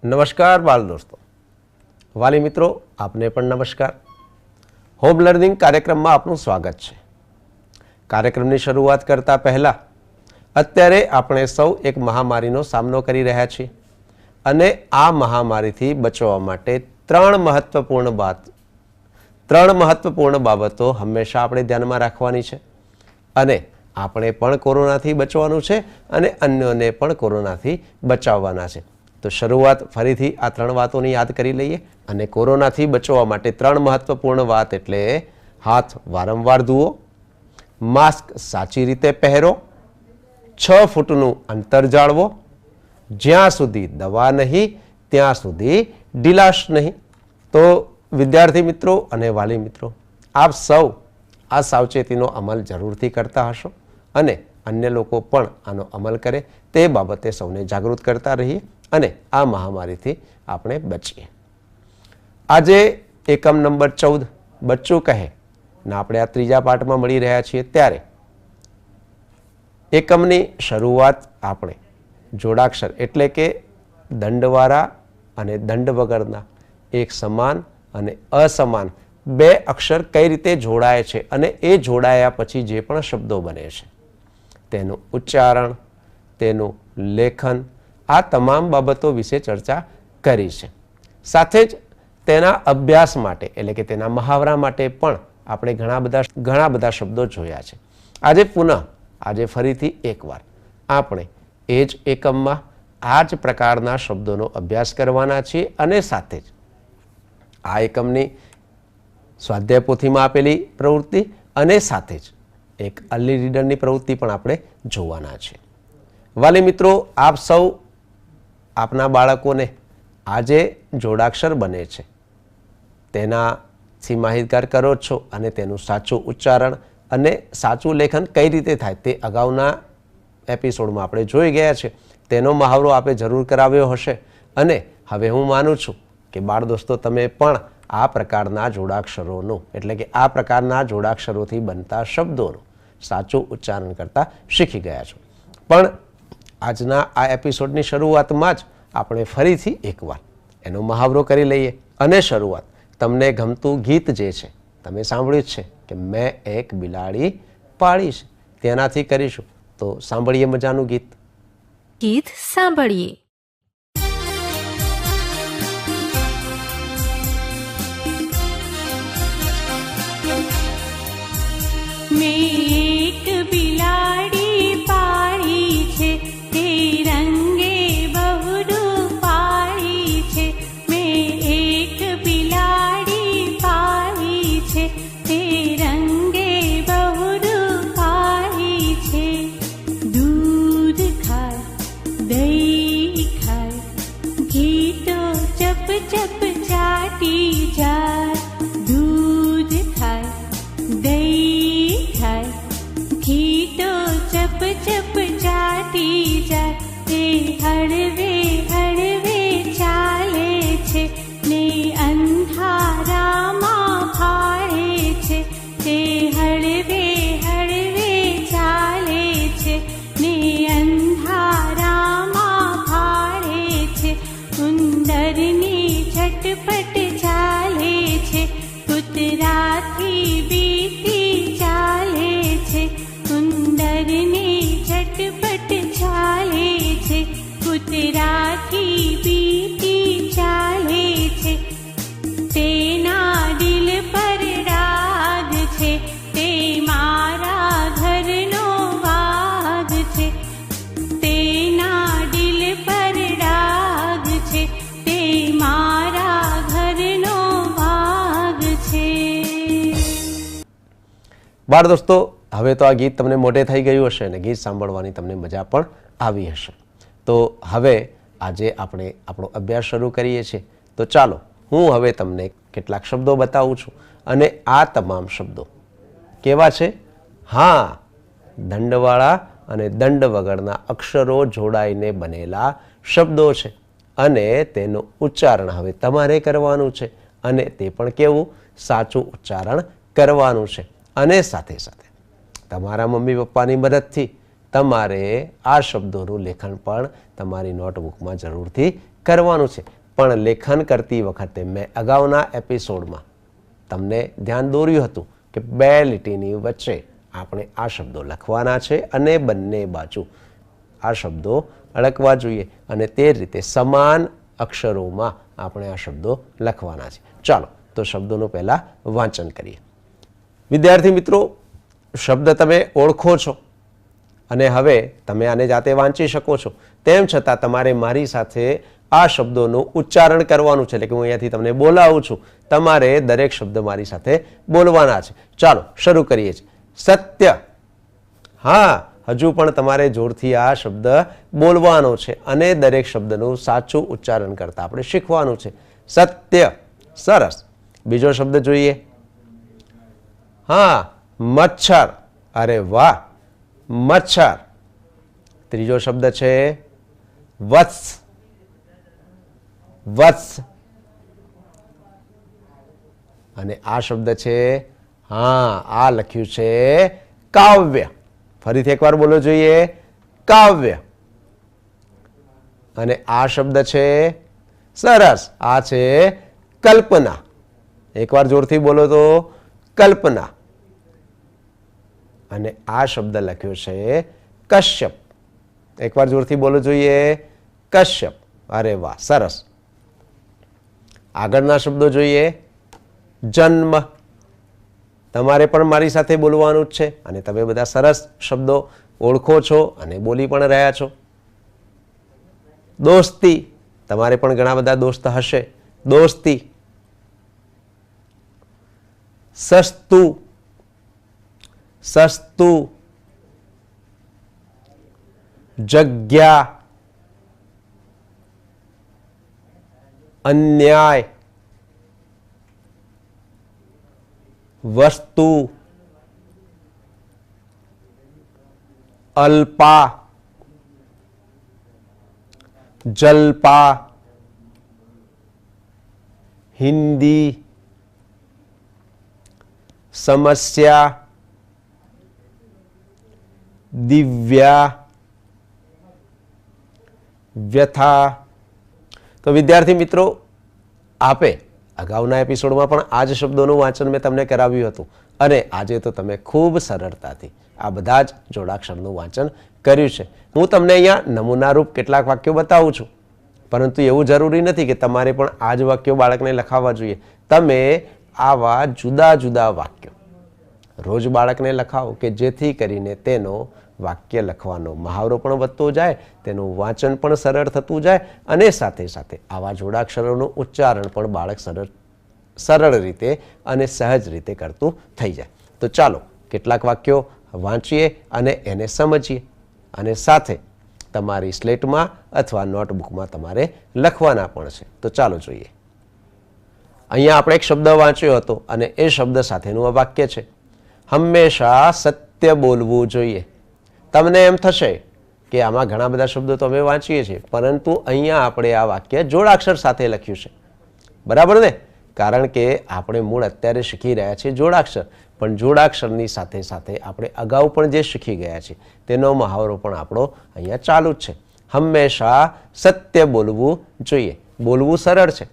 નમસ્કાર બાળ દોસ્તો, વાલી મિત્રો, આપને પણ નમસ્કાર. હોમ લર્નિંગ કાર્યક્રમમાં આપનું સ્વાગત છે. કાર્યક્રમની શરૂઆત કરતા પહેલા અત્યારે આપણે સૌ એક મહામારીનો સામનો કરી રહ્યા છીએ અને આ મહામારીથી બચવા માટે ત્રણ મહત્વપૂર્ણ બાબતો હંમેશા આપણે ધ્યાનમાં રાખવાની છે અને આપણે પણ કોરોનાથી બચવાનું છે અને અન્યોને પણ કોરોનાથી બચાવવાના છે. તો શરૂઆત ફરીથી આ ત્રણ વાતોની યાદ કરી લઈએ અને કોરોનાથી બચવા માટે ત્રણ મહત્વપૂર્ણ વાત એટલે હાથ વારંવાર ધુઓ, માસ્ક સાચી રીતે પહેરો, 6 ફૂટનું અંતર જાળવો, જ્યાં સુધી દવા નહીં ત્યાં સુધી ઢીલાશ નહીં. તો વિદ્યાર્થી મિત્રો અને વાલી મિત્રો, આપ સૌ આ સાવચેતીનો અમલ જરૂરથી કરતા હશો અને અન્ય લોકો પણ આનો અમલ કરે તે બાબતે સૌને જાગૃત કરતા રહીએ અને આ મહામારીથી આપણે બચીએ. આજે એકમ નંબર 14 બચ્ચું કહે ને આપણે આ ત્રીજા પાઠમાં મળી રહ્યા છીએ. ત્યારે એકમની શરૂઆત આપણે જોડાક્ષર એટલે કે દંડવાળા અને દંડ વગરના એક સમાન અને અસમાન બે અક્ષર કઈ રીતે જોડાય છે અને એ જોડાયા પછી જે પણ શબ્દો બને છે તેનું ઉચ્ચારણ, તેનું લેખન, આ તમામ બાબતો વિશે ચર્ચા કરી છે. સાથે જ તેના અભ્યાસ માટે એટલે કે તેના મહાવરા માટે પણ આપણે ઘણા બધા શબ્દો જોયા છે. આજે ફરીથી એકવાર આપણે એ જ એકમમાં આ જ પ્રકારના શબ્દોનો અભ્યાસ કરવાના છીએ અને સાથે જ આ એકમની સ્વાધ્યાય પોથીમાં આપેલી પ્રવૃત્તિ અને સાથે જ એક અર્લી રીડરની પ્રવૃત્તિ પણ આપણે જોવાના છે. વાલી મિત્રો, આપ સૌ આપના બાળકોને આજે જોડાક્ષર બને છે તેનાથી માહિતગાર કરો છો અને તેનું સાચું ઉચ્ચારણ અને સાચું લેખન કઈ રીતે થાય તે અગાઉના એપિસોડમાં આપણે જોઈ ગયા છે. તેનો મહાવરો આપે જરૂર કરાવ્યો હશે અને હવે હું માનું છું કે બાળ દોસ્તો તમે પણ આ પ્રકારના જોડાક્ષરોનું એટલે કે આ પ્રકારના જોડાક્ષરોથી બનતા શબ્દોનું સાચું ઉચ્ચારણ કરતા શીખી ગયા છો. પણ આજના આ એપિસોડની શરૂઆતમાં જ આપણે ફરીથી એકવાર એનો મહાવરો કરી લઈએ અને શરૂઆત તમને ગમતું ગીત જે છે તમે સાંભળ્યું છે કે મેં એક બિલાડી પાળી છે તેનાથી કરીશું. તો સાંભળીએ મજાનું ગીત સાંભળીએ. एक बिलाड़ी पाड़ी छे ते रंगे बहुरूपाળી छे. मैं एक बिलाड़ी पाड़ी छे ते रंगे बहुरूपाળી छे. दूध खाय, दही खाय, घी तो चप चप चाटी જાય. दूध खाय, દહીં ખાય, ઘી તો ચપ ચપ ચાટી જાય. તે હળવે હળવે ચાલે છે ને અંધારામાં ફાળે છે. તે હળવે હળવે ચાલે છે ને અંધારામાં ફાળે છે. ઉંદરની ઝટપટ ચાલે છે, કૂતરાથી બીતી ચાલે છે. ઉંદરની ઝટપટ ચાલે છે, કૂતરાથી બીતી ચાલે છે. તેના દિલ પર રાગ છે, તે મારા ઘરનો વાઘ છે. તેના દિલ પર રાગ છે, તે મારા ઘરનો વાઘ છે. બાળ દોસ્તો, હવે તો આ ગીત તમને મોઢે થઈ ગયું હશે અને ગીત સાંભળવાની તમને મજા પણ આવી હશે. તો હવે આજે આપણે આપણો અભ્યાસ શરૂ કરીએ છીએ. તો ચાલો હું હવે તમને કેટલાક શબ્દો બતાવું છું અને આ તમામ શબ્દો કેવા છે? હા, દંડવાળા અને દંડ વગરના અક્ષરો જોડાઈને બનેલા શબ્દો છે અને તેનું ઉચ્ચારણ હવે તમારે કરવાનું છે અને તે પણ કેવું? સાચું ઉચ્ચારણ કરવાનું છે. અને સાથે સાથે તમારા મમ્મી પપ્પાની મદદથી તમારે આ શબ્દોનું લેખન પણ તમારી નોટબુકમાં જરૂરથી કરવાનું છે. પણ લેખન કરતી વખતે મેં અગાઉના એપિસોડમાં તમને ધ્યાન દોર્યું હતું કે 2 લીટીની વચ્ચે આપણે આ શબ્દો લખવાના છે અને બંને બાજુ આ શબ્દો અડકવા જોઈએ અને તે રીતે સમાન અક્ષરોમાં આપણે આ શબ્દો લખવાના છે. ચાલો તો શબ્દોનું પહેલા વાંચન કરીએ. વિદ્યાર્થી મિત્રો, શબ્દ તમે ઓળખો છો અને હવે તમે આને જાતે વાંચી શકો છો. તેમ છતાં તમારે મારી સાથે આ શબ્દોનું ઉચ્ચારણ કરવાનું છે. એટલે કે હું અહીંયાથી તમને બોલાવું છું, તમારે દરેક શબ્દ મારી સાથે બોલવાના છે. ચાલો શરૂ કરીએ છીએ. સત્ય. હા, હજુ પણ તમારે જોરથી આ શબ્દ બોલવાનો છે અને દરેક શબ્દનું સાચું ઉચ્ચારણ કરતા આપણે શીખવાનું છે. સત્ય. સરસ. બીજો શબ્દ જોઈએ. હા, મચ્છર. અરે વાહ, મચ્છર. ત્રીજો શબ્દ છે વત્સ. વત્સ. અને આ શબ્દ છે, હા, આ લખ્યું છે કાવ્ય. ફરીથી એકવાર બોલો જોઈએ, કાવ્ય. અને આ શબ્દ છે, સરસ, આ છે કલ્પના. એકવાર જોરથી બોલો તો કલ્પના. અને આ શબ્દ લખ્યો છે કશ્યપ. એકવાર જોરથી બોલો જોઈએ, કશ્યપ. અરે વાહ, સરસ. આગળના શબ્દો જોઈએ. જન્મ. તમારે પણ મારી સાથે બોલવાનું જ છે અને તમે બધા સરસ શબ્દો ઓળખો છો અને બોલી પણ રહ્યા છો. દોસ્તી. તમારે પણ ઘણા બધા દોસ્ત હશે. દોસ્તી. સસ્તું. સસ્તું. જગ્યા. અન્યાય. વસ્તુ. અલ્પા. જલ્પા. હિન્દી. સમસ્યા. દિવ્યા. વ્યથા. તો વિદ્યાર્થી મિત્રો, આપે અગાઉના એપિસોડમાં પણ આ જ શબ્દોનું વાંચન મેં તમને કરાવ્યું હતું અને આજે તો તમે ખૂબ સરળતાથી આ બધા જ જોડાક્ષરનું વાંચન કર્યું છે. હું તમને અહીંયા નમૂનારૂપ કેટલાક વાક્યો બતાવું છું, પરંતુ એવું જરૂરી નથી કે તમારે પણ આ જ વાક્યો બાળકને લખાવવા જોઈએ. તમે આવા જુદા જુદા વાક્યો રોજ બાળકને લખાવો કે જેથી કરીને તેનો વાક્ય લખવાનો મહાવરો પણ વધતો જાય, તેનું વાંચન પણ સરળ થતું જાય અને સાથે સાથે આવા જોડાક્ષરોનું ઉચ્ચારણ પણ બાળક સરળ રીતે અને સહજ રીતે કરતું થઈ જાય. તો ચાલો કેટલાક વાક્યો વાંચીએ અને એને સમજીએ અને સાથે તમારી સ્લેટમાં અથવા નોટબુકમાં તમારે લખવાના પણ છે. તો ચાલો જોઈએ. અહીંયા આપણે એક શબ્દ વાંચ્યો હતો અને એ શબ્દ સાથેનું આ વાક્ય છે, હંમેશા સત્ય બોલવું જોઈએ. તમને એમ થશે કે આમાં ઘણા બધા શબ્દો તો અમે વાંચીએ છીએ, પરંતુ અહીંયા આપણે આ વાક્ય જોડાક્ષર સાથે લખ્યું છે. બરાબર ને? કારણ કે આપણે મૂળ અત્યારે શીખી રહ્યા છીએ જોડાક્ષર, પણ જોડાક્ષરની સાથે સાથે આપણે અગાઉ પણ જે શીખી ગયા છીએ તેનો મહાવરો પણ આપણો અહીંયા ચાલુ જ છે. હંમેશા સત્ય બોલવું જોઈએ. બોલવું સરળ છે,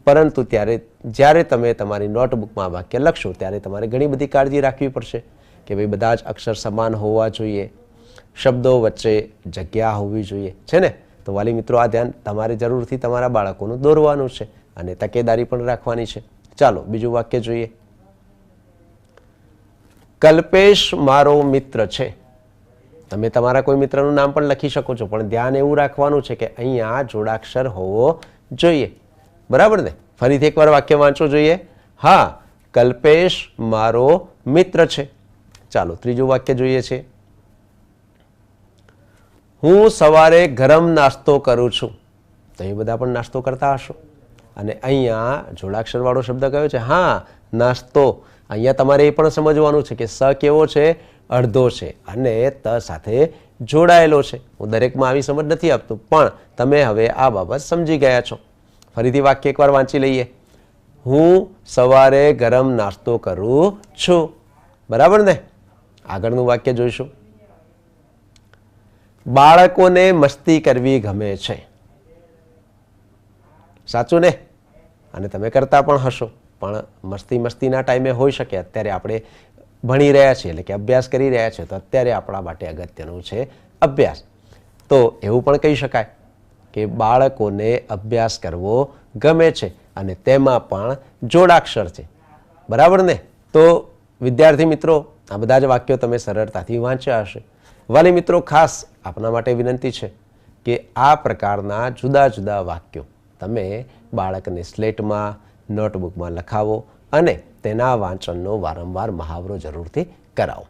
પરંતુ જ્યારે તમે તમારી નોટબુકમાં વાક્ય લખશો ત્યારે તમારે ઘણી બધી કાળજી રાખવી પડશે કે ભાઈ બધા જ અક્ષર સમાન હોવા જોઈએ, શબ્દો વચ્ચે જગ્યા હોવી જોઈએ, છે ને? તો વાલી મિત્રો, આ ધ્યાન તમારે જરૂરથી તમારા બાળકોનું દોરવાનું છે અને તકેદારી પણ રાખવાની છે. ચાલો બીજું વાક્ય જોઈએ. કલ્પેશ મારો મિત્ર છે. તમે તમારા કોઈ મિત્રનું નામ પણ લખી શકો છો, પણ ધ્યાન એવું રાખવાનું છે કે અહીંયા જોડાક્ષર હોવો જોઈએ. બરાબર ને? ફરીથી એકવાર વાક્ય વાંચવું જોઈએ. હા, કલ્પેશ મારો મિત્ર છે. ચાલો ત્રીજું વાક્ય જોઈએ છે. હું સવારે ગરમ નાસ્તો કરું છું. તો એ બધા પણ નાસ્તો કરતા હશો અને અહીંયા જોડાક્ષર વાળો શબ્દ કયો છે? હા, નાસ્તો. અહીંયા તમારે એ પણ સમજવાનું છે કે સ કેવો છે? અડધો છે અને ત સાથે જોડાયેલો છે. હું દરેકમાં આવી સમજ નથી આપતો, પણ તમે હવે આ બાબત સમજી ગયા છો. ફરીથી વાક્ય એકવાર વાંચી લઈએ. હું સવારે ગરમ નાસ્તો કરું છું. બરાબર ને? આગળનું વાક્ય જોઈશું. બાળકોને મસ્તી કરવી ગમે છે. સાચું ને? અને તમે કરતા પણ હશો, પણ મસ્તીના ટાઈમે હોઈ શકે. અત્યારે આપણે ભણી રહ્યા છીએ એટલે કે અભ્યાસ કરી રહ્યા છીએ, તો અત્યારે આપણા માટે અગત્યનું છે અભ્યાસ. તો એવું પણ કહી શકાય કે બાળકોને અભ્યાસ કરવો ગમે છે અને તેમાં પણ જોડાક્ષર છે. બરાબર ને? તો વિદ્યાર્થી મિત્રો, આ બધા જ વાક્યો તમે સરળતાથી વાંચ્યા હશે. વાલી મિત્રો, ખાસ આપના માટે વિનંતી છે કે આ પ્રકારના જુદા જુદા વાક્યો તમે બાળકને સ્લેટમાં, નોટબુકમાં લખાવો અને તેના વાંચનનો વારંવાર મહાવરો જરૂરથી કરાવો.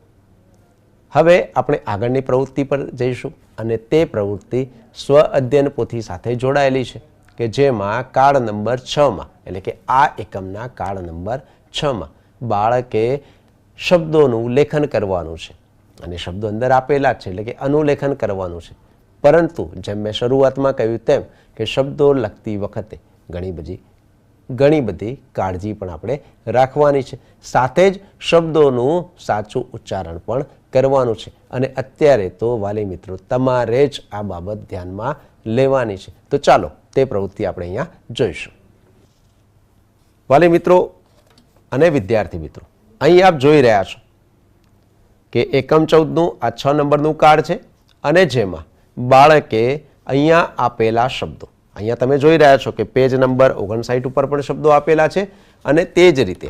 હવે આપણે આગળની પ્રવૃત્તિ પર જઈશું અને તે પ્રવૃત્તિ સ્વ અધ્યયન પોથી સાથે જોડાયેલી છે કે જેમાં કાર્ડ નંબર 6માં એટલે કે આ એકમના કાર્ડ નંબર 6માં બાળકે શબ્દોનું લેખન કરવાનું છે અને શબ્દો અંદર આપેલા જ છે એટલે કે અનુલેખન કરવાનું છે. પરંતુ જેમ મેં શરૂઆતમાં કહ્યું તેમ કે શબ્દો લખતી વખતે ઘણી બધી કાળજી પણ આપણે રાખવાની છે. સાથે જ શબ્દોનું સાચું ઉચ્ચારણ પણ કરવાનું છે અને અત્યારે તો વાલી મિત્રો તમારે જ આ બાબત ધ્યાનમાં લેવાની છે. તો ચાલો તે પ્રવૃત્તિ આપણે અહીંયા જોઈશું. વાલી મિત્રો અને વિદ્યાર્થી મિત્રો, અહીં આપ જોઈ રહ્યા છો કે એકમ 14નું આ 6 નંબરનું કાર્ડ છે અને જેમાં બાળકે અહીંયા આપેલા શબ્દો, અહીંયા તમે જોઈ રહ્યા છો કે પેજ નંબર 59 ઉપર પણ શબ્દો આપેલા છે અને તે જ રીતે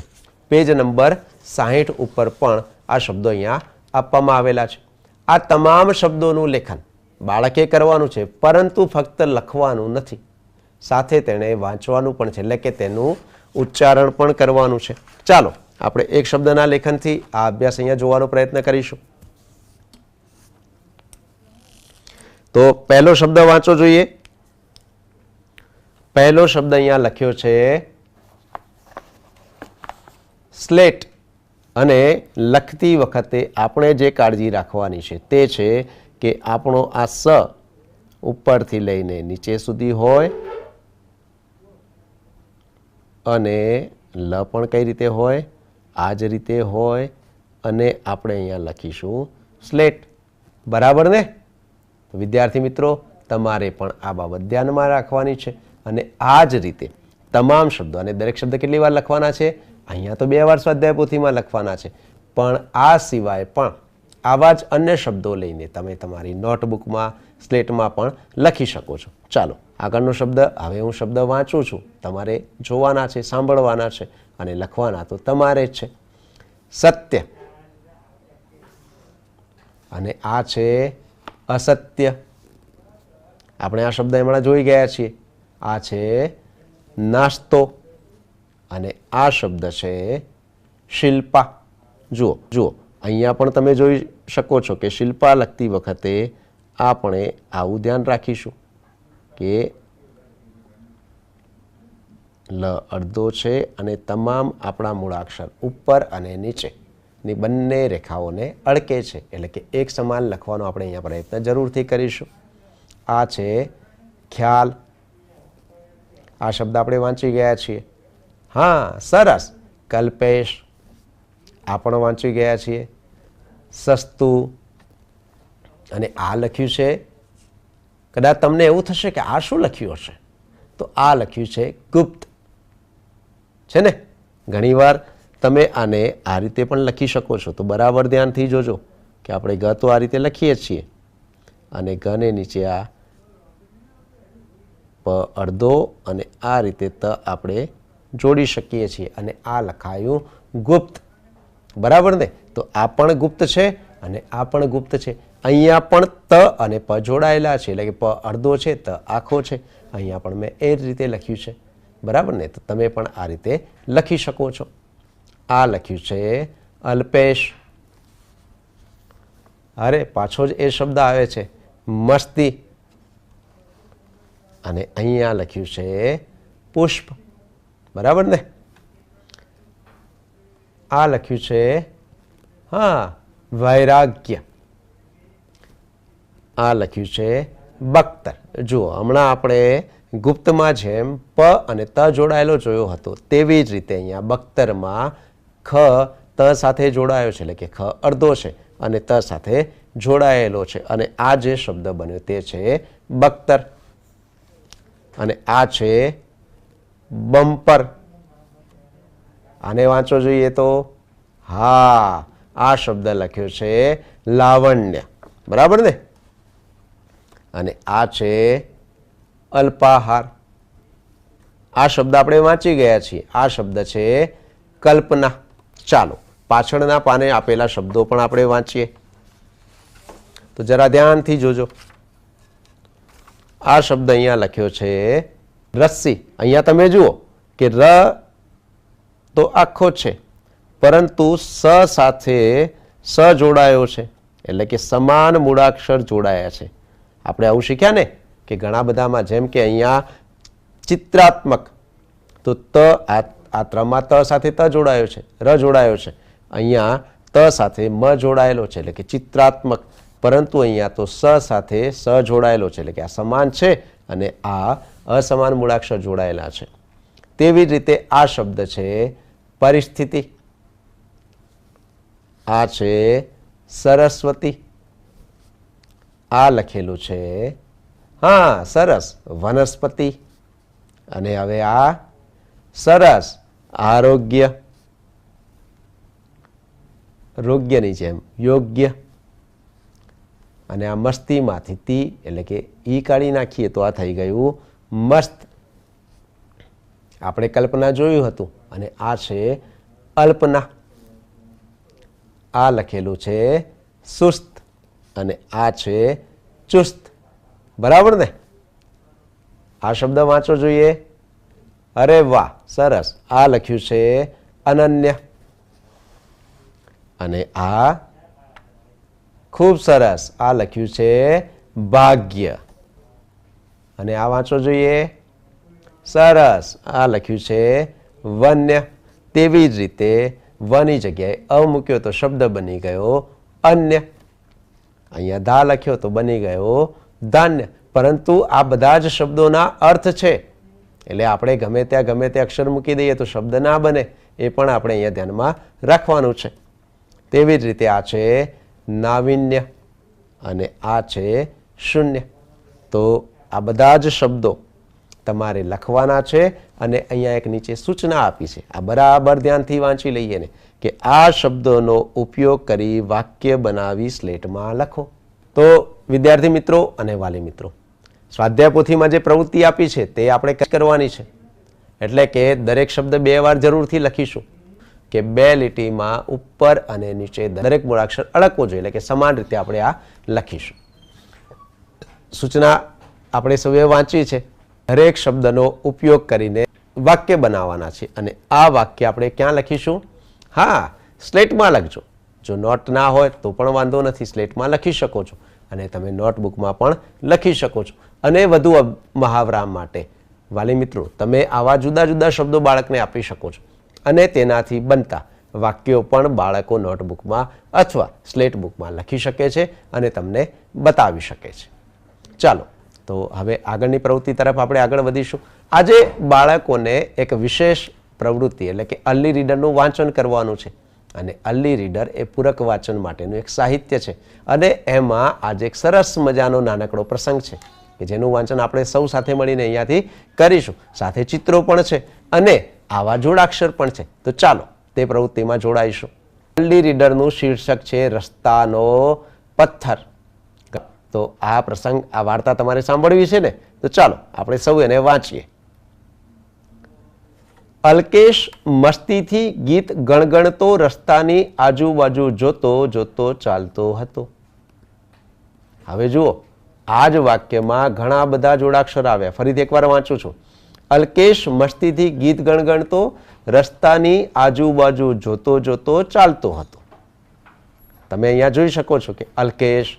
પેજ નંબર 60 ઉપર પણ આ શબ્દો અહીંયા આપવામાં આવેલા છે. આ તમામ શબ્દોનું લેખન બાળકે કરવાનું છે, પરંતુ ફક્ત લખવાનું નથી, સાથે તેણે વાંચવાનું પણ છે એટલે કે તેનું ઉચ્ચારણ પણ કરવાનું છે. ચાલો આપણે એક શબ્દના લેખનથી આ અભ્યાસ અહીંયા જોવાનો પ્રયત્ન કરીશું. તો પહેલો શબ્દ વાંચો જોઈએ. પહેલો શબ્દ અહીંયા લખ્યો છે સ્લેટ અને લખતી વખતે આપણે જે કાળજી રાખવાની છે તે છે કે આપણો આ સ ઉપરથી લઈને નીચે સુધી હોય અને લ પણ કઈ રીતે હોય, આ જ રીતે હોય અને આપણે અહીંયા લખીશું સ્લેટ. બરાબર ને? વિદ્યાર્થી મિત્રો, તમારે પણ આ બાબત ધ્યાનમાં રાખવાની છે અને આ જ રીતે તમામ શબ્દો, અને દરેક શબ્દ કેટલી વાર લખવાના છે? અહીંયા તો 2 વાર સ્વાધ્યાય પોથીમાં લખવાના છે, પણ આ સિવાય પણ આવા જ અન્ય શબ્દો લઈને તમે તમારી નોટબુકમાં, સ્લેટમાં પણ લખી શકો છો. ચાલો આગળનો શબ્દ, હવે હું શબ્દ વાંચું છું, તમારે જોવાના છે, સાંભળવાના છે અને લખવાના તો તમારે જ છે. સત્ય અને આ છે અસત્ય. આપણે આ શબ્દ હમણાં જોઈ ગયા છીએ. આ છે નાસ્તો અને આ શબ્દ છે શિલ્પા. જુઓ અહીંયા પણ તમે જોઈ શકો છો કે શિલ્પા લખતી વખતે આપણે આવું ધ્યાન રાખીશું કે લ અડધો છે અને તમામ આપણા મૂળાક્ષર ઉપર અને નીચેની બંને રેખાઓને અડકે છે એટલે કે એક સમાન લખવાનો આપણે અહીંયા પ્રયત્ન જરૂરથી કરીશું. આ છે ખ્યાલ. આ શબ્દ આપણે વાંચી ગયા છીએ. હા, સરસ. કલ્પેશ, આ પણ વાંચી ગયા છીએ. સસ્તું અને આ લખ્યું છે, કદાચ તમને એવું થશે કે આ શું લખ્યું હશે, તો આ લખ્યું છે ગુપ્ત. છે ને? ઘણીવાર તમે આને આ રીતે પણ લખી શકો છો, તો બરાબર ધ્યાનથી જોજો કે આપણે ગ તો આ રીતે લખીએ છીએ અને ગને નીચે આ પ અડધો અને આ રીતે ત આપણે જોડી શકીએ છીએ અને આ લખાયું ગુપ્ત. બરાબર ને? તો આ પણ ગુપ્ત છે અને આ પણ ગુપ્ત છે. અહીંયા પણ ત અને પ જોડાયેલા છે એટલે કે પ અડધો છે, ત આખો છે. અહીંયા પણ મેં એ જ રીતે લખ્યું છે. બરાબર ને? તો તમે પણ આ રીતે લખી શકો છો. આ લખ્યું છે અલ્પેશ. અરે પાછો જ એ શબ્દ આવે છે મસ્તી. અને અહીંયા લખ્યું છે પુષ્પ. બરાબર ને? આ લખ્યું છે વૈરાગ્ય. આ લખ્યું છે બખ્તર. જુઓ, હમણાં આપણે ગુપ્તમાં જેમ પ અને ત જોડાયેલો જોયો હતો તેવી જ રીતે અહીંયા બખ્તરમાં ખ ત સાથે જોડાયો છે એટલે કે ખ અડધો છે અને ત સાથે જોડાયેલો છે અને આ જે શબ્દ બન્યો તે છે બખ્તર. અને આ છે બમ્પર. આને વાંચો જોઈએ તો હા, આ શબ્દ લખ્યો છે લાવણ્ય. બરાબર ને? અને આ છે અલ્પાહાર. આ શબ્દ આપણે વાંચી ગયા છીએ. આ શબ્દ છે કલ્પના. ચાલો પાછળના પાને આપેલા શબ્દો પણ આપણે વાંચીએ. તો જરા ધ્યાનથી જોજો. આ શબ્દ અહીંયા લખ્યો છે રસ્સી. અહીંયા તમે જુઓ કે ર તો આખો છે, પરંતુ સ સાથે સ જોડાયો છે, એટલે કે સમાન મૂળાક્ષર જોડાયા છે. આપણે આવું શીખ્યા ને કે ઘણા બધામાં, જેમ કે અહીંયા ચિત્રાત્મક, તો ત આ ત્રમાં ત સાથે ત જોડાયો છે, ર જોડાયો છે. અહીંયા ત સાથે મ જોડાયેલો છે, એટલે કે ચિત્રાત્મક. પરંતુ અહીંયા તો સ સાથે સ જોડાયેલો છે, એટલે કે આ સમાન છે અને આ અસમાન મૂળાક્ષર જોડાયેલા છે. તેવી જ રીતે આ શબ્દ છે પરિસ્થિતિ. આ છે સરસ્વતી. આ લખેલું છે હા સરસ વનસ્પતિ. અને હવે આ સરસ આરોગ્ય. રોગ્યની જેમ યોગ્ય. અને આ મસ્તીમાંથી તી, એટલે કે ઈ કાઢી નાખીએ તો આ થઈ ગયું મસ્ત. આપણે કલ્પના જોયું હતું. અને આ છે અલ્પના. આ લખેલું છે સુસ્ત. અને આ છે ચુસ્ત. બરાબર ને? આ શબ્દ વાંચો જોઈએ. અરે વાહ સરસ. આ લખ્યું છે અનન્ય. અને આ ખૂબ સરસ. આ લખ્યું છે ભાગ્ય. અને આ વાંચો જોઈએ. સરસ. આ લખ્યું છે વન્ય. તેવી જ રીતે વની જગ્યાએ અ મૂક્યો તો શબ્દ બની ગયો અન્ય. અહીંયા ધા લખ્યો તો બની ગયો ધાન્ય. પરંતુ આ બધા જ શબ્દોના અર્થ છે, એટલે આપણે ગમે તે અક્ષર મૂકી દઈએ તો શબ્દ ના બને. એ પણ આપણે અહીંયા ધ્યાનમાં રાખવાનું છે. તેવી જ રીતે આ છે નાવીન્ય. અને આ છે શૂન્ય. તો આ બધા જ શબ્દો તમારે લખવાના છે. અને અહીંયા એક નીચે સૂચના આપી છે. આ બરાબર ધ્યાનથી વાંચી લઈએ ને કે આ શબ્દોનો ઉપયોગ કરી વાક્ય બનાવી સ્લેટમાં લખો. તો વિદ્યાર્થી મિત્રો અને વાલી મિત્રો, સ્વાધ્યાય પોથીમાં જે પ્રવૃત્તિ આપી છે તે આપણે કરવાની છે. એટલે કે દરેક શબ્દ 2 વાર જરૂરથી લખીશું, કે 2 લીટીમાં ઉપર અને નીચે દરેક મૂળાક્ષર અડકવો જોઈએ, એટલે કે સમાન રીતે આપણે આ લખીશું. સૂચના આપણે સૌએ વાંચી છે. દરેક શબ્દનો ઉપયોગ કરીને વાક્ય બનાવવાના છે. અને આ વાક્ય આપણે ક્યાં લખીશું? હા, સ્લેટમાં લખજો. જો નોટ ના હોય તો પણ વાંધો નથી, સ્લેટમાં લખી શકો છો. અને તમે નોટબુકમાં પણ લખી શકો છો. અને વધુ મહાવરા માટે વાલી મિત્રો, તમે આવા જુદા જુદા શબ્દો બાળકને આપી શકો છો. અને તેનાથી બનતા વાક્યો પણ બાળકો નોટબુકમાં અથવા સ્લેટ બુકમાં લખી શકે છે અને તમને બતાવી શકે છે. ચાલો તો હવે આગળની પ્રવૃત્તિ તરફ આપણે આગળ વધીશું. આજે બાળકોને એક વિશેષ પ્રવૃત્તિ, એટલે કે અર્લી રીડરનું વાંચન કરવાનું છે. અને અર્લી રીડર એ પૂરક વાંચન માટેનું એક સાહિત્ય છે. અને એમાં આજે એક સરસ મજાનો નાનકડો પ્રસંગ છે કે જેનું વાંચન આપણે સૌ સાથે મળીને અહીંયાથી કરીશું. સાથે ચિત્રો પણ છે અને આવા જોડાક્ષર પણ છે. તો ચાલો તે પ્રવૃત્તિમાં જોડાઈશું. અર્લી રીડરનું શીર્ષક છે રસ્તાનો પથ્થર. તો આ પ્રસંગ, આ વાર્તા તમારે સાંભળવી છે ને? તો ચાલો આપણે સૌ એને વાંચીએ. અલ્કેશ મસ્તીથી ગીત ગણગણતો રસ્તાની આજુબાજુ જોતો જોતો ચાલતો હતો. હવે જુઓ, આ જ વાક્યમાં ઘણા બધા જોડાક્ષર આવ્યા. ફરીથી એકવાર વાંચું છું. અલ્કેશ મસ્તીથી ગીત ગણગણતો રસ્તાની આજુબાજુ જોતો જોતો ચાલતો હતો. તમે અહીંયા જોઈ શકો છો કે અલ્કેશ,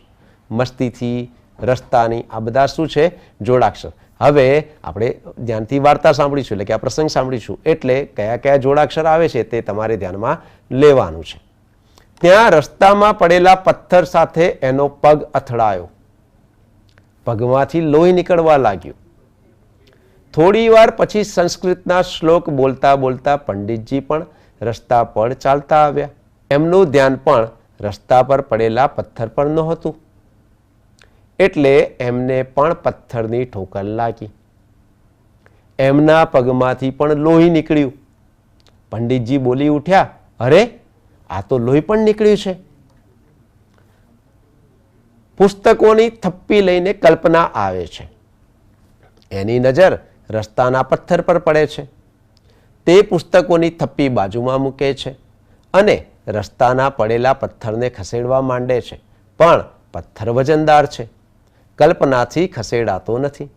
મસ્તીથી, રસ્તાની, આ બધા શું છે? જોડાક્ષર. હવે આપણે ધ્યાનથી વાર્તા સાંભળીશું, એટલે કે આ પ્રસંગ સાંભળીશું, એટલે કયા કયા જોડાક્ષર આવે છે તે તમારે ધ્યાનમાં લેવાનું છે. ત્યાં રસ્તામાં પડેલા પથ્થર સાથે એનો પગ અથડાયો. પગમાંથી લોહી નીકળવા લાગ્યું. થોડી વાર પછી સંસ્કૃતના શ્લોક બોલતા બોલતા પંડિતજી પણ રસ્તા પર ચાલતા આવ્યા. એમનું ધ્યાન પણ રસ્તા પર પડેલા પથ્થર પર નહોતું, એટલે એમને પણ પથ્થરની ઠોકર લાગી. એમના પગમાંથી પણ લોહી નીકળ્યું. પંડિતજી બોલી ઉઠ્યા, અરે આ તો લોહી પણ નીકળ્યું છે. પુસ્તકોની થપ્પી લઈને કલ્પના આવે છે. એની નજર રસ્તાના પથ્થર પર પડે છે. તે પુસ્તકોની થપ્પી બાજુમાં મૂકે છે અને રસ્તાના પડેલા પથ્થરને ખસેડવા માંડે છે, પણ પથ્થર વજનદાર છે, કલ્પનાથી ખસેડાતો નથી.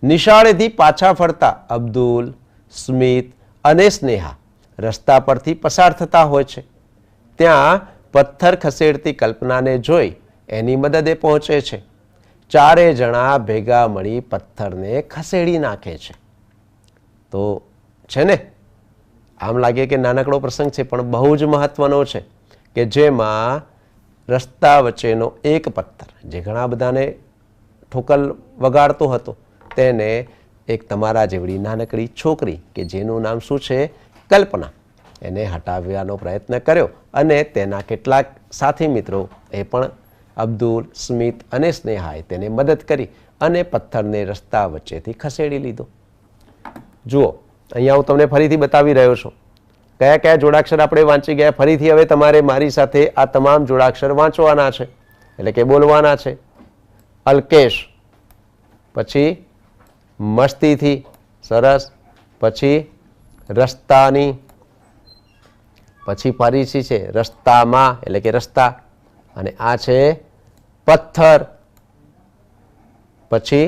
નિશાળેથી પાછા ફરતા અબ્દુલ, સ્મિત અને સ્નેહા રસ્તા પરથી પસાર થતા હોય છે. ત્યાં પથ્થર ખસેડતી કલ્પનાને જોઈ એની મદદે પહોંચે છે. ચારે જણા ભેગા મળી પથ્થરને ખસેડી નાખે છે. તો છે ને, આમ લાગે કે નાનકડો પ્રસંગ છે, પણ બહુ જ મહત્વનો છે, કે જેમાં રસ્તા વચ્ચેનો એક પથ્થર જે ઘણા બધાને ઠોકર વગાડતો હતો, તેને એક તમારા જેવડી નાનકડી છોકરી કે જેનું નામ શું છે, કલ્પના, એને હટાવવાનો પ્રયત્ન કર્યો અને તેના કેટલાક સાથી મિત્રો એ પણ અબ્દુલ, સ્મિત અને સ્નેહાએ તેને મદદ કરી અને પથ્થરને રસ્તા વચ્ચેથી ખસેડી લીધો. જુઓ, અહીંયા હું તમને ફરીથી બતાવી રહ્યો છું કયા કયા જોડાક્ષર આપણે વાંચી ગયા. ફરીથી હવે તમારે મારી સાથે આ તમામ જોડાક્ષર વાંચવાના છે, એટલે કે બોલવાના છે. અલ્કેશ, પછી મસ્તીથી, સરસ, પછી રસ્તાની, પછી ફરીથી છે રસ્તામાં એટલે કે રસ્તા, અને આ છે પથ્થર, પછી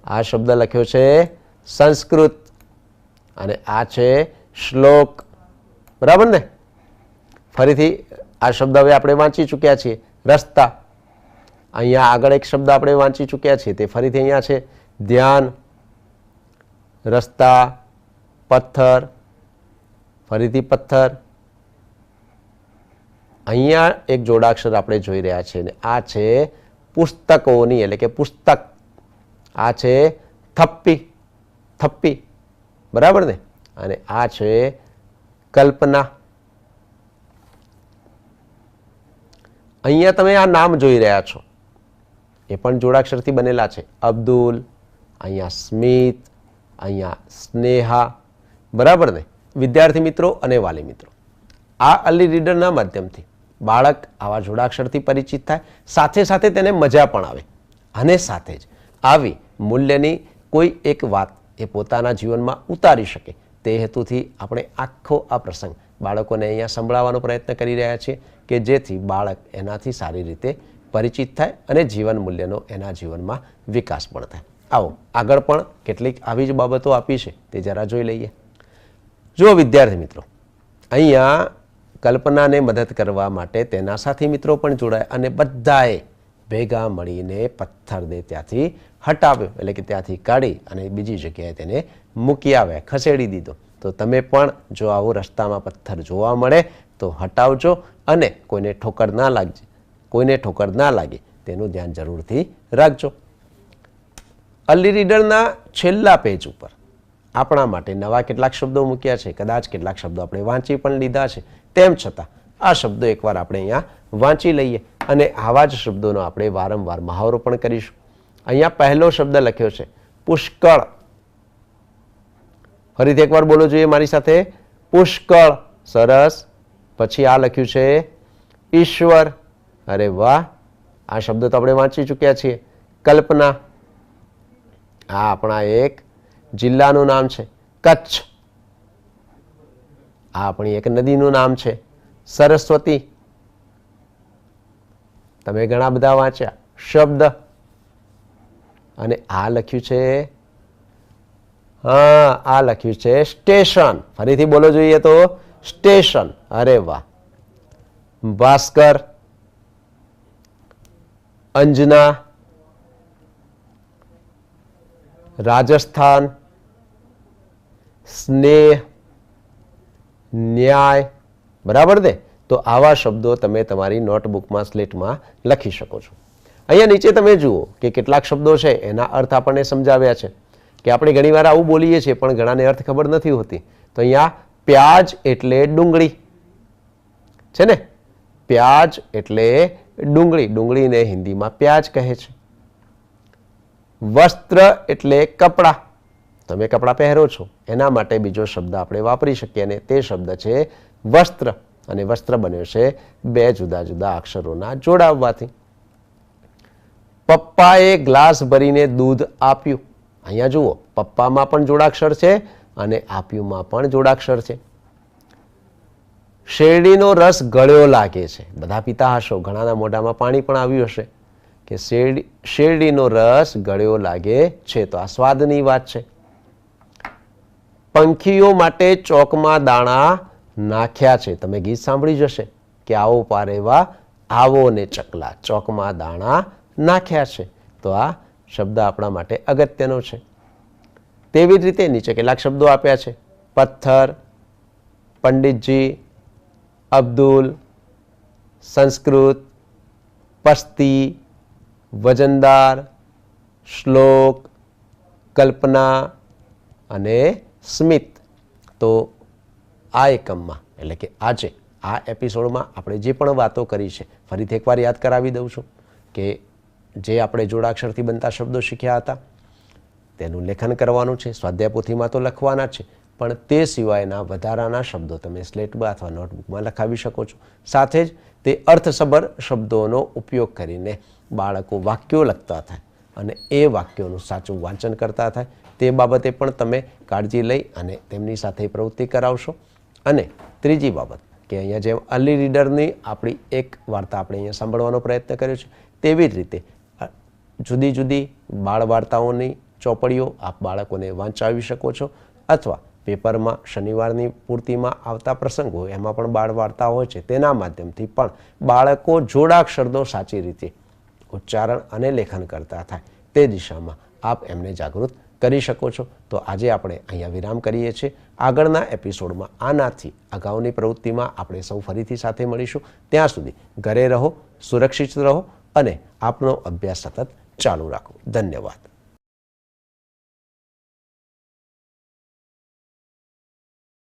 આ શબ્દ લખ્યો છે સંસ્કૃત, અને આ છે શ્લોક. બરાબર ને? ફરીથી આ શબ્દ હવે આપણે વાંચી ચૂક્યા છીએ, રસ્તા. અહીંયા આગળ એક શબ્દ આપણે વાંચી ચૂક્યા છીએ, તે ફરીથી અહીંયા છે ધ્યાન, રસ્તા, પથ્થર, ફરીથી પથ્થર. અહીંયા એક જોડાક્ષર આપણે જોઈ રહ્યા છીએ, ને આ છે પુસ્તકોની એટલે કે પુસ્તક. આ છે થપ્પી, થપ્પી. બરાબર ને? અને આ છે કલ્પના. અહીંયા તમે આ નામ જોઈ રહ્યા છો, એ પણ જોડાક્ષરથી બનેલા છે. અબ્દુલ, અહીંયા સ્મિત, અહીંયા સ્નેહા. બરાબર ને? વિદ્યાર્થી મિત્રો અને વાલી મિત્રો, આ અર્લી રીડરના માધ્યમથી બાળક આવા જોડાક્ષરથી પરિચિત થાય, સાથે સાથે તેને મજા પણ આવે, અને સાથે જ આવી મૂલ્યની કોઈ એક વાત એ પોતાના જીવનમાં ઉતારી શકે, તે હેતુથી આપણે આખો આ પ્રસંગ બાળકોને અહીંયા સંભળાવવાનો પ્રયત્ન કરી રહ્યા છીએ, કે જેથી બાળક એનાથી સારી રીતે પરિચિત થાય અને જીવન મૂલ્યનો એના જીવનમાં વિકાસ પણ થાય. આવો આગળ પણ કેટલીક આવી જ બાબતો આપી છે, તે જરા જોઈ લઈએ. જુઓ વિદ્યાર્થી મિત્રો, અહીંયા કલ્પનાને મદદ કરવા માટે તેના સાથી મિત્રો પણ જોડાય અને બધાએ ભેગા મળીને પથ્થરને ત્યાંથી હટાવ્યો, એટલે કે ત્યાંથી કાઢી અને બીજી જગ્યાએ તેને મૂકી આવ્યા, ખસેડી દીધો. તો તમે પણ જો આવો રસ્તામાં પથ્થર જોવા મળે તો હટાવજો અને કોઈને ઠોકર ના લાગશે, કોઈને ઠોકર ના લાગે તેનું ધ્યાન જરૂરથી રાખજો. અર્લી રીડરના છેલ્લા પેજ ઉપર આપણા માટે નવા કેટલાક શબ્દો મૂક્યા છે. કદાચ કેટલાક શબ્દો આપણે વાંચી પણ લીધા છે, તેમ છતાં આ શબ્દો એકવાર આપણે અહીંયા વાંચી લઈએ અને આવા જ શબ્દોનો આપણે વારંવાર મહાવરો પણ કરીશું. અહીંયા પહેલો શબ્દ લખ્યો છે પુષ્કળ. ફરીથી એકવાર બોલો જોઈએ મારી સાથે, પુષ્કળ. સરસ. પછી આ લખ્યું છે ઈશ્વર. અરે વાહ, આ શબ્દ તો આપણે વાંચી ચૂક્યા છીએ. કલ્પના. આ આપણા એક જિલ્લાનું નામ છે, કચ્છ. આ આપણી એક નદીનું નામ છે, સરસ્વતી. તમે ઘણા બધા વાંચ્યા શબ્દ. અને આ લખ્યું છે, હા, આ લખ્યું છે સ્ટેશન. ફરીથી બોલો જોઈએ તો સ્ટેશન. અરે વાહ. ભાસ્કર, અંજના, રાજસ્થાન, સ્નેહ, ન્યાય. બરાબર ને? તો આવા શબ્દો તમે તમારી નોટબુકમાં, સ્લેટમાં લખી શકો છો. અહીંયા નીચે તમે જુઓ કે કેટલાક શબ્દો છે એના અર્થ આપણને સમજાવ્યા છે, કે આપણે ઘણીવાર આવું બોલીએ છીએ પણ ઘણાને અર્થ ખબર નથી હોતી. તો અહીંયા પ્યાજ એટલે ડુંગળી છે ને, પ્યાજ એટલે ડુંગળી. ડુંગળીને હિન્દીમાં પ્યાજ કહે છે. વસ્ત્ર એટલે કપડા. તમે કપડાં પહેરો છો એના માટે બીજો શબ્દ આપણે વાપરી શકીએ, અને તે શબ્દ છે વસ્ત્ર. અને વસ્ત્ર બન્યો છે બે જુદા જુદા અક્ષરોના જોડાવવાથી. પપ્પાએ ગ્લાસ ભરીને દૂધ આપ્યું. અહીંયા જુઓ, પપ્પામાં પણ જોડાક્ષર છે અને આપ્યુંમાં પણ જોડાક્ષર છે. શેરડીનો રસ ગળ્યો લાગે છે. બધા પીતા હશો, ઘણાના મોઢામાં પાણી પણ આવ્યું હશે કે શેરડીનો રસ ગળ્યો લાગે છે, તો આ સ્વાદની વાત છે. પંખીઓ માટે ચોકમાં દાણા નાખ્યા છે. તમે ગીત સાંભળી જશે કે આવો પારેવા આવો ને ચકલા, ચોકમાં દાણા નાખ્યા છે. તો આ શબ્દ આપણા માટે અગત્યનો છે. તેવી જ રીતે નીચે કેટલાક શબ્દો આપ્યા છે: પથ્થર, પંડિતજી, અબ્દુલ, સંસ્કૃત, પસ્તી, વજનદાર, શ્લોક, કલ્પના અને સ્મિત. તો આ એકમમાં એટલે કે આજે આ એપિસોડમાં આપણે જે પણ વાતો કરી છે ફરીથી એકવાર યાદ કરાવી દઉં છું કે જે આપણે જોડાક્ષરથી બનતા શબ્દો શીખ્યા હતા તેનું લેખન કરવાનું છે. સ્વાધ્યાય પોથીમાં તો લખવાના છે, પણ તે સિવાયના વધારાના શબ્દો તમે સ્લેટમાં અથવા નોટબુકમાં લખાવી શકો છો. સાથે જ તે અર્થસભર શબ્દોનો ઉપયોગ કરીને બાળકો વાક્યો લખતા થાય અને એ વાક્યોનું સાચું વાંચન કરતા થાય, તે બાબતે પણ તમે કાળજી લઈ અને તેમની સાથે પ્રવૃત્તિ કરાવશો. અને ત્રીજી બાબત કે અહીંયા જેમ અર્લી રીડરની આપણી એક વાર્તા આપણે અહીંયા સાંભળવાનો પ્રયત્ન કર્યો છે, તેવી જ રીતે જુદી જુદી બાળ વાર્તાઓની ચોપડીઓ આપ બાળકોને વાંચાવી શકો છો, અથવા પેપરમાં શનિવારની પૂર્તિમાં આવતા પ્રસંગો એમાં પણ બાળ વાર્તા હોય છે, તેના માધ્યમથી પણ બાળકો જોડાક્ષરનો સાચી રીતે ઉચ્ચારણ અને લેખન કરતા થાય તે દિશામાં આપ એમને જાગૃત કરી શકો છો. તો આજે આપણે અહીંયા વિરામ કરીએ છીએ. આગળના એપિસોડમાં આનાથી અગાઉની પ્રવૃત્તિમાં આપણે સૌ ફરીથી સાથે મળીશું. ત્યાં સુધી ઘરે રહો, સુરક્ષિત રહો અને આપનો અભ્યાસ સતત ચાલુ રાખો. ધન્યવાદ.